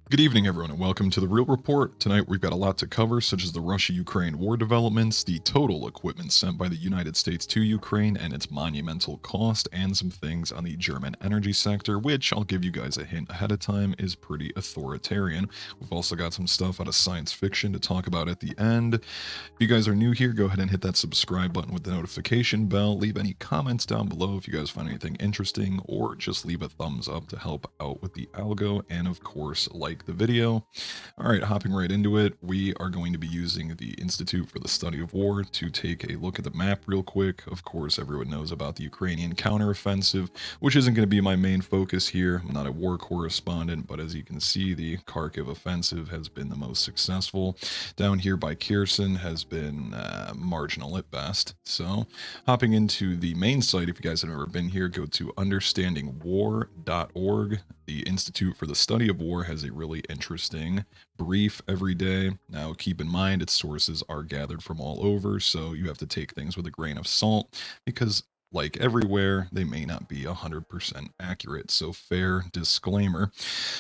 Good evening, everyone, and welcome to The Real Report. Tonight, we've got a lot to cover, such as the Russia-Ukraine war developments, the total equipment sent by the United States to Ukraine and its monumental cost, and some things on the German energy sector, which I'll give you guys a hint ahead of time is pretty authoritarian. We've also got some stuff out of science fiction to talk about at the end. If you guys are new here, go ahead and hit that subscribe button with the notification bell. Leave any comments down below if you guys find anything interesting, or just leave a thumbs up to help out with the algo, and of course, like the video. All right, hopping right into it, we are going to be using the Institute for the Study of War to take a look at the map real quick. Of course, everyone knows about the Ukrainian counteroffensive, which isn't going to be my main focus here. I'm not a war correspondent, but as you can see, the Kharkiv offensive has been the most successful. Down here by Kherson has been marginal at best. So, hopping into the main site, if you guys have never been here, go to understandingwar.org. The Institute for the Study of War has a really interesting brief every day. Now, keep in mind, its sources are gathered from all over, so you have to take things with a grain of salt because like everywhere, they may not be 100% accurate. So, fair disclaimer.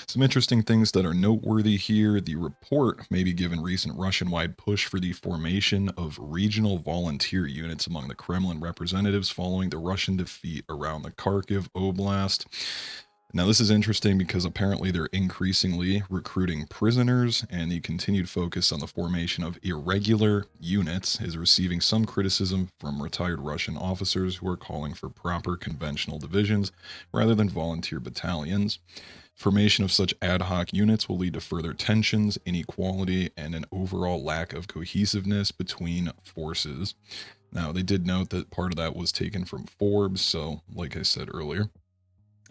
Some interesting things that are noteworthy here. The report may be given recent Russian wide push for the formation of regional volunteer units among the Kremlin representatives following the Russian defeat around the Kharkiv Oblast. Now, this is interesting because apparently they're increasingly recruiting prisoners, and the continued focus on the formation of irregular units is receiving some criticism from retired Russian officers who are calling for proper conventional divisions rather than volunteer battalions. Formation of such ad hoc units will lead to further tensions, inequality, and an overall lack of cohesiveness between forces. Now, they did note that part of that was taken from Forbes, so like I said earlier.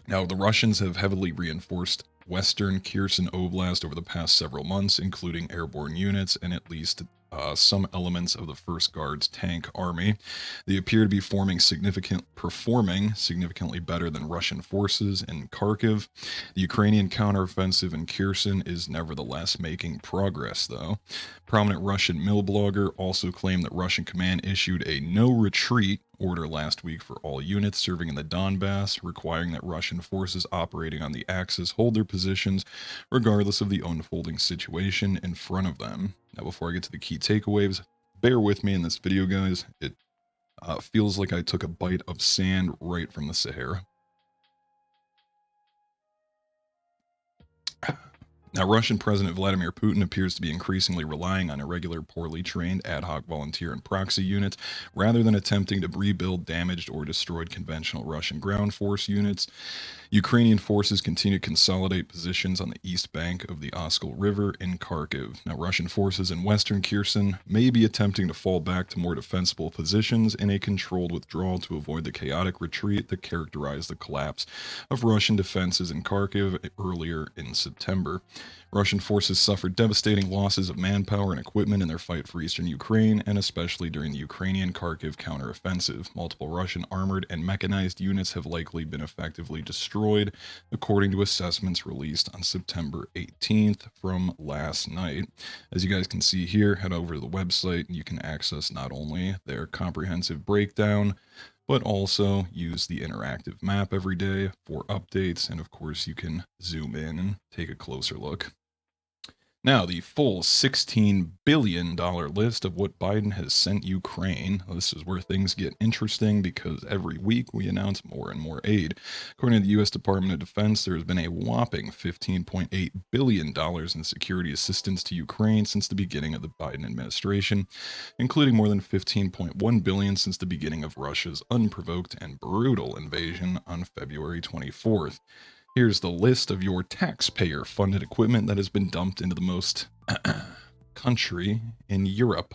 Now, the Russians have heavily reinforced western Kherson Oblast over the past several months, including airborne units and at least some elements of the First Guards tank army. They appear to be performing significantly better than Russian forces in Kharkiv. The Ukrainian counteroffensive in Kherson is nevertheless making progress, though. Prominent Russian mill blogger also claimed that Russian command issued a no retreat order last week for all units serving in the Donbass, requiring that Russian forces operating on the Axis hold their positions regardless of the unfolding situation in front of them. Now, before I get to the key takeaways, bear with me in this video, guys. It feels like I took a bite of sand right from the Sahara. Now, Russian President Vladimir Putin appears to be increasingly relying on irregular, poorly trained ad hoc volunteer and proxy units rather than attempting to rebuild damaged or destroyed conventional Russian ground force units. Ukrainian forces continue to consolidate positions on the east bank of the Oskol River in Kharkiv. Now, Russian forces in western Kherson may be attempting to fall back to more defensible positions in a controlled withdrawal to avoid the chaotic retreat that characterized the collapse of Russian defenses in Kharkiv earlier in September. Russian forces suffered devastating losses of manpower and equipment in their fight for eastern Ukraine, and especially during the Ukrainian Kharkiv counteroffensive. Multiple Russian armored and mechanized units have likely been effectively destroyed, according to assessments released on September 18th from last night. As you guys can see here, head over to the website and you can access not only their comprehensive breakdown, but also use the interactive map every day for updates. And of course, you can zoom in and take a closer look. Now, the full $16 billion list of what Biden has sent Ukraine. This is where things get interesting because every week we announce more and more aid. According to the U.S. Department of Defense, there has been a whopping $15.8 billion in security assistance to Ukraine since the beginning of the Biden administration, including more than $15.1 billion since the beginning of Russia's unprovoked and brutal invasion on February 24th. Here's the list of your taxpayer-funded equipment that has been dumped into the most country in Europe.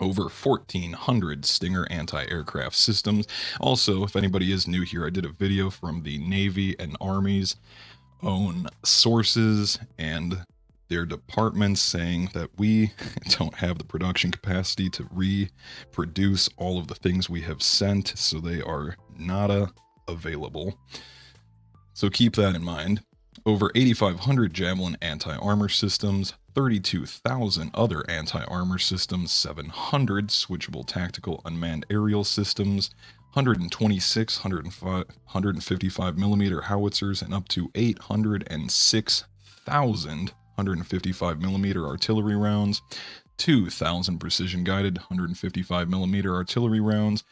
Over 1,400 Stinger anti-aircraft systems. Also, if anybody is new here, I did a video from the Navy and Army's own sources and their departments saying that we don't have the production capacity to reproduce all of the things we have sent, so they are not available. So keep that in mind. Over 8,500 Javelin anti-armor systems, 32,000 other anti-armor systems, 700 switchable tactical unmanned aerial systems, 126 155 millimeter howitzers, and up to 806 1,000 155mm artillery rounds, 2,000 precision-guided 155mm artillery rounds,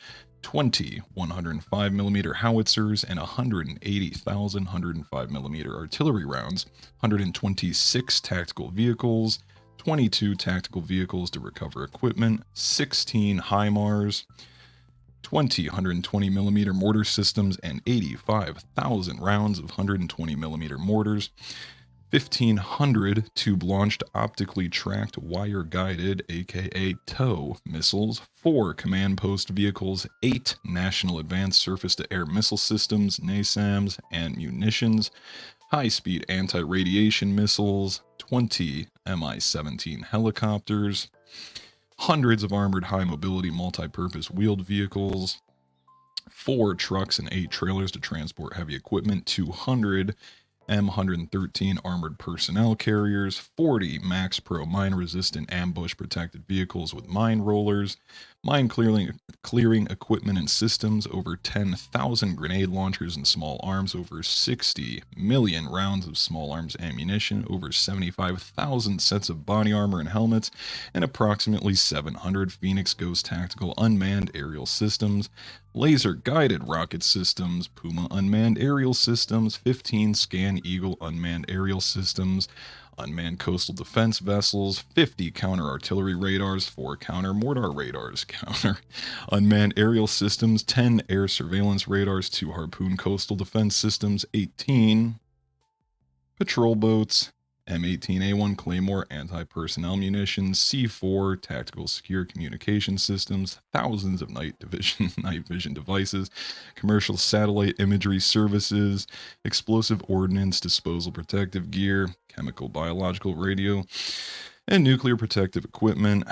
20 105mm howitzers, and 180,000 105mm artillery rounds, 126 tactical vehicles, 22 tactical vehicles to recover equipment, 16 HIMARS, 20 120mm mortar systems, and 85,000 rounds of 120mm mortars, 1,500 tube-launched optically tracked wire-guided aka TOW missiles, 4 command post vehicles, 8 National Advanced Surface-to-Air Missile Systems NASAMS and munitions, high-speed anti-radiation missiles, 20 Mi-17 helicopters, hundreds of armored high-mobility multi-purpose wheeled vehicles, 4 trucks and 8 trailers to transport heavy equipment, 200 M113 armored personnel carriers, 40 Max Pro mine-resistant ambush-protected vehicles with mine rollers, mine-clearing equipment and systems, over 10,000 grenade launchers and small arms, over 60 million rounds of small arms ammunition, over 75,000 sets of body armor and helmets, and approximately 700 Phoenix Ghost tactical unmanned aerial systems, laser-guided rocket systems, Puma unmanned aerial systems, 15 Scan Eagle unmanned aerial systems, unmanned coastal defense vessels, 50 counter-artillery radars, 4 counter-mortar radars, counter unmanned aerial systems, 10 air surveillance radars, 2 Harpoon coastal defense systems, 18 patrol boats, M18A1 Claymore anti-personnel munitions, C4 tactical secure communication systems, thousands of night vision devices, commercial satellite imagery services, explosive ordnance disposal protective gear, chemical biological radio, and nuclear protective equipment,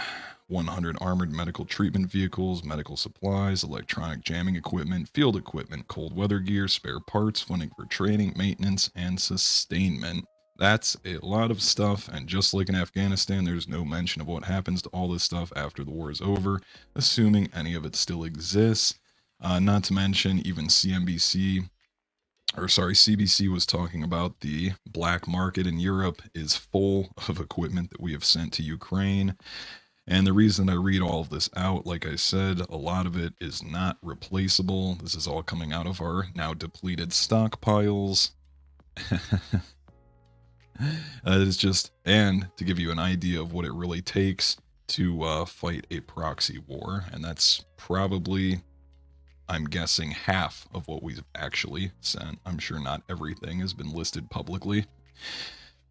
100 armored medical treatment vehicles, medical supplies, electronic jamming equipment, field equipment, cold weather gear, spare parts, funding for training, maintenance, and sustainment. That's a lot of stuff, and just like in Afghanistan, there's no mention of what happens to all this stuff after the war is over, assuming any of it still exists. Not to mention, even CBC was talking about the black market in Europe is full of equipment that we have sent to Ukraine. And the reason I read all of this out, like I said, a lot of it is not replaceable. This is all coming out of our now depleted stockpiles. It's just, and to give you an idea of what it really takes to fight a proxy war, and that's probably, I'm guessing, half of what we've actually sent. I'm sure not everything has been listed publicly.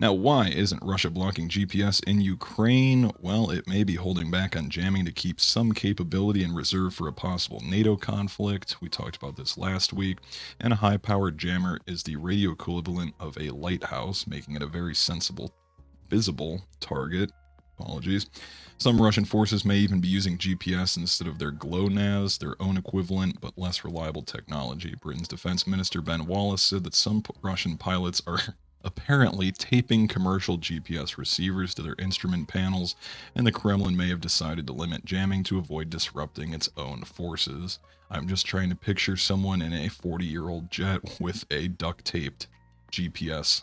Now, why isn't Russia blocking GPS in Ukraine? Well, it may be holding back on jamming to keep some capability in reserve for a possible NATO conflict. We talked about this last week. And a high-powered jammer is the radio equivalent of a lighthouse, making it a very visible target. Apologies. Some Russian forces may even be using GPS instead of their GLONASS, their own equivalent but less reliable technology. Britain's Defense Minister Ben Wallace said that some Russian pilots are apparently taping commercial GPS receivers to their instrument panels, and the Kremlin may have decided to limit jamming to avoid disrupting its own forces. I'm just trying to picture someone in a 40-year-old jet with a duct-taped GPS.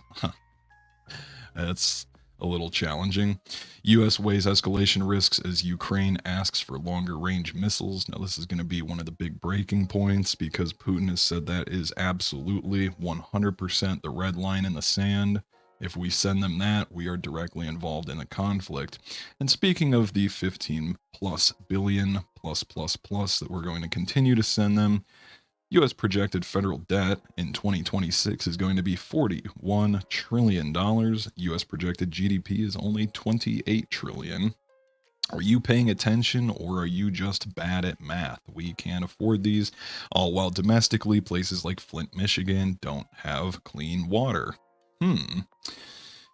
That's a little challenging. U.S. weighs escalation risks as Ukraine asks for longer-range missiles. Now, this is going to be one of the big breaking points because Putin has said that is absolutely 100% the red line in the sand. If we send them that, we are directly involved in a conflict. And speaking of the 15 plus billion plus that we're going to continue to send them, U.S. projected federal debt in 2026 is going to be $41 trillion. U.S. projected GDP is only $28 trillion. Are you paying attention, or are you just bad at math? We can't afford these, all while domestically places like Flint, Michigan don't have clean water.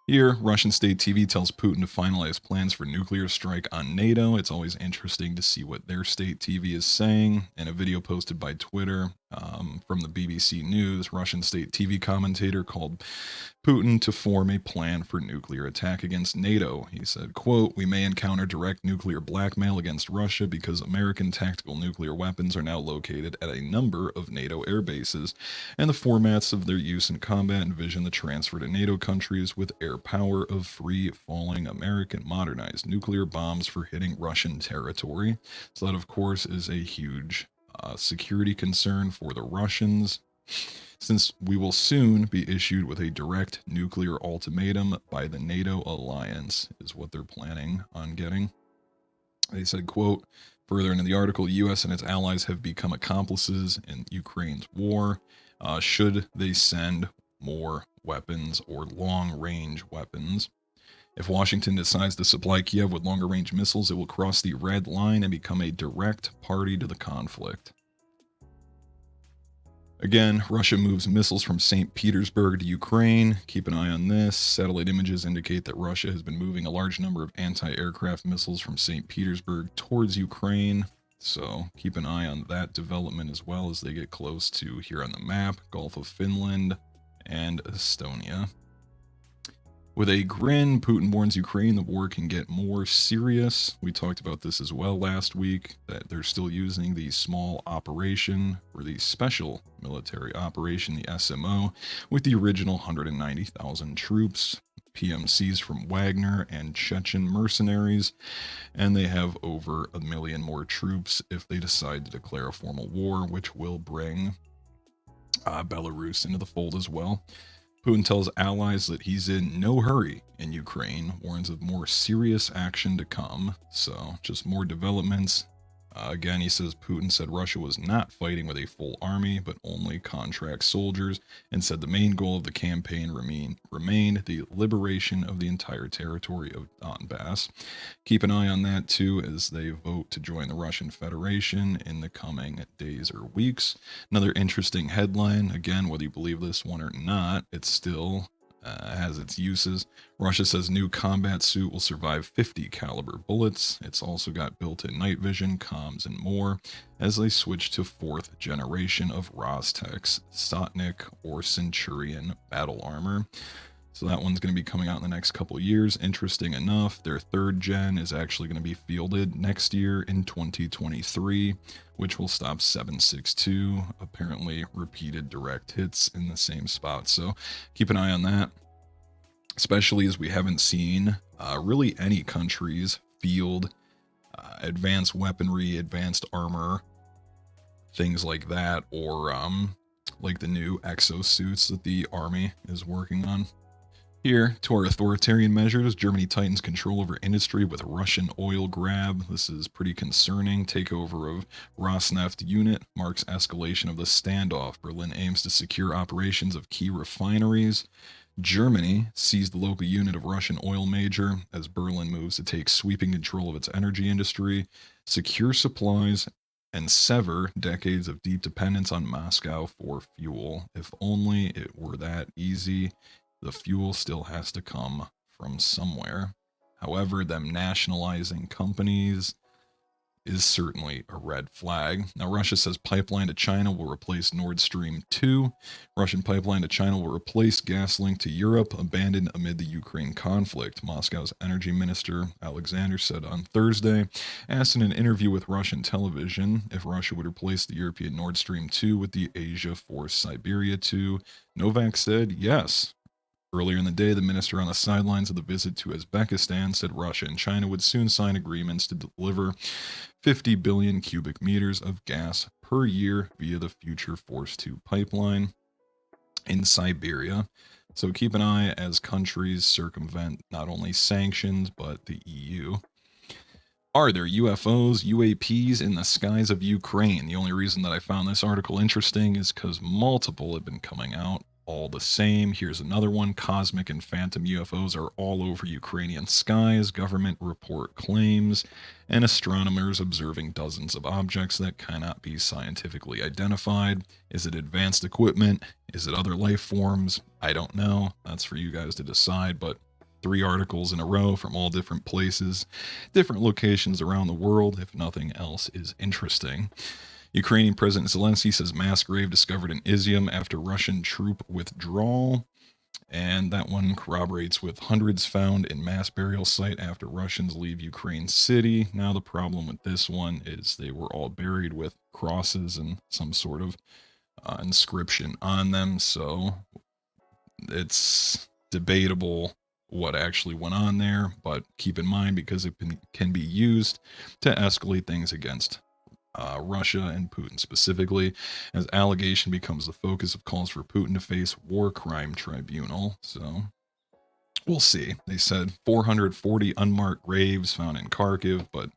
Here, Russian state TV tells Putin to finalize plans for nuclear strike on NATO. It's always interesting to see what their state TV is saying. In a video posted by Twitter, From the BBC News, Russian state TV commentator called Putin to form a plan for nuclear attack against NATO. He said, quote, "We may encounter direct nuclear blackmail against Russia because American tactical nuclear weapons are now located at a number of NATO air bases, and the formats of their use in combat envision the transfer to NATO countries with air power of free-falling American modernized nuclear bombs for hitting Russian territory." So that, of course, is a huge security concern for the Russians, since we will soon be issued with a direct nuclear ultimatum by the NATO alliance, is what they're planning on getting. They said, quote, further into the article, the U.S. and its allies have become accomplices in Ukraine's war. Should they send more weapons or long-range weapons? If Washington decides to supply Kiev with longer range missiles, it will cross the red line and become a direct party to the conflict. Again, Russia moves missiles from St. Petersburg to Ukraine. Keep an eye on this. Satellite images indicate that Russia has been moving a large number of anti-aircraft missiles from St. Petersburg towards Ukraine. So keep an eye on that development as well as they get close to, here on the map, Gulf of Finland and Estonia. With a grin, Putin warns Ukraine the war can get more serious. We talked about this as well last week, that they're still using the small operation, or the special military operation, the SMO, with the original 190,000 troops, PMCs from Wagner and Chechen mercenaries, and they have over 1 million more troops if they decide to declare a formal war, which will bring Belarus into the fold as well. Putin tells allies that he's in no hurry in Ukraine, warns of more serious action to come. So, just more developments. Again, he says Putin said Russia was not fighting with a full army, but only contract soldiers, and said the main goal of the campaign remained the liberation of the entire territory of Donbass. Keep an eye on that too as they vote to join the Russian Federation in the coming days or weeks. Another interesting headline, again, whether you believe this one or not, it still has its uses. Russia says new combat suit will survive 50 caliber bullets. It's also got built-in night vision, comms, and more as they switch to 4th generation of Rostech's Sotnik or Centurion battle armor. So that one's going to be coming out in the next couple of years. Interesting enough, their 3rd gen is actually going to be fielded next year in 2023, which will stop 7.62, apparently repeated direct hits in the same spot. So keep an eye on that, especially as we haven't seen really any countries field advanced weaponry, advanced armor, things like that, or like the new exosuits that the army is working on. Here, to our authoritarian measures, Germany tightens control over industry with Russian oil grab. This is pretty concerning. Takeover of Rosneft unit marks escalation of the standoff. Berlin aims to secure operations of key refineries. Germany seized the local unit of Russian oil major as Berlin moves to take sweeping control of its energy industry, secure supplies, and sever decades of deep dependence on Moscow for fuel. If only it were that easy. The fuel still has to come from somewhere. However, them nationalizing companies is certainly a red flag. Now, Russia says pipeline to China will replace Nordstream 2. Russian pipeline to China will replace gas link to Europe, abandoned amid the Ukraine conflict, Moscow's energy minister, Alexander, said on Thursday. Asked in an interview with Russian television if Russia would replace the European Nord Stream 2 with the Asia Force Siberia 2, Novak said yes. Earlier in the day, the minister on the sidelines of the visit to Uzbekistan said Russia and China would soon sign agreements to deliver 50 billion cubic meters of gas per year via the future Force 2 pipeline in Siberia. So keep an eye as countries circumvent not only sanctions, but the EU. Are there UFOs, UAPs in the skies of Ukraine? The only reason that I found this article interesting is because multiple have been coming out all the same. Here's another one. Cosmic and phantom UFOs are all over Ukrainian skies, government report claims, and astronomers observing dozens of objects that cannot be scientifically identified. Is it advanced equipment? Is it other life forms? I don't know. That's for you guys to decide, but 3 articles in a row from all different places, different locations around the world, if nothing else is interesting. Ukrainian President Zelensky says mass grave discovered in Izyum after Russian troop withdrawal. And that one corroborates with hundreds found in mass burial site after Russians leave Ukraine city. Now, the problem with this one is they were all buried with crosses and some sort of inscription on them. So it's debatable what actually went on there, but keep in mind because it can be used to escalate things against Russia and Putin specifically, as allegation becomes the focus of calls for Putin to face war crime tribunal. So we'll see. They said 440 unmarked graves found in Kharkiv, but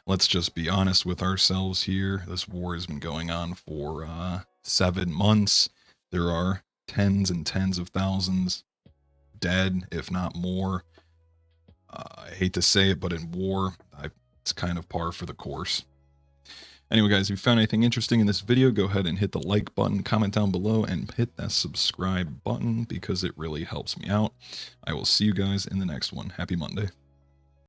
let's just be honest with ourselves here. This war has been going on for 7 months. There are tens and tens of thousands dead, if not more. I hate to say it, but in war, it's kind of par for the course. Anyway, guys, if you found anything interesting in this video, go ahead and hit the like button, comment down below, and hit that subscribe button because it really helps me out. I will see you guys in the next one. Happy Monday.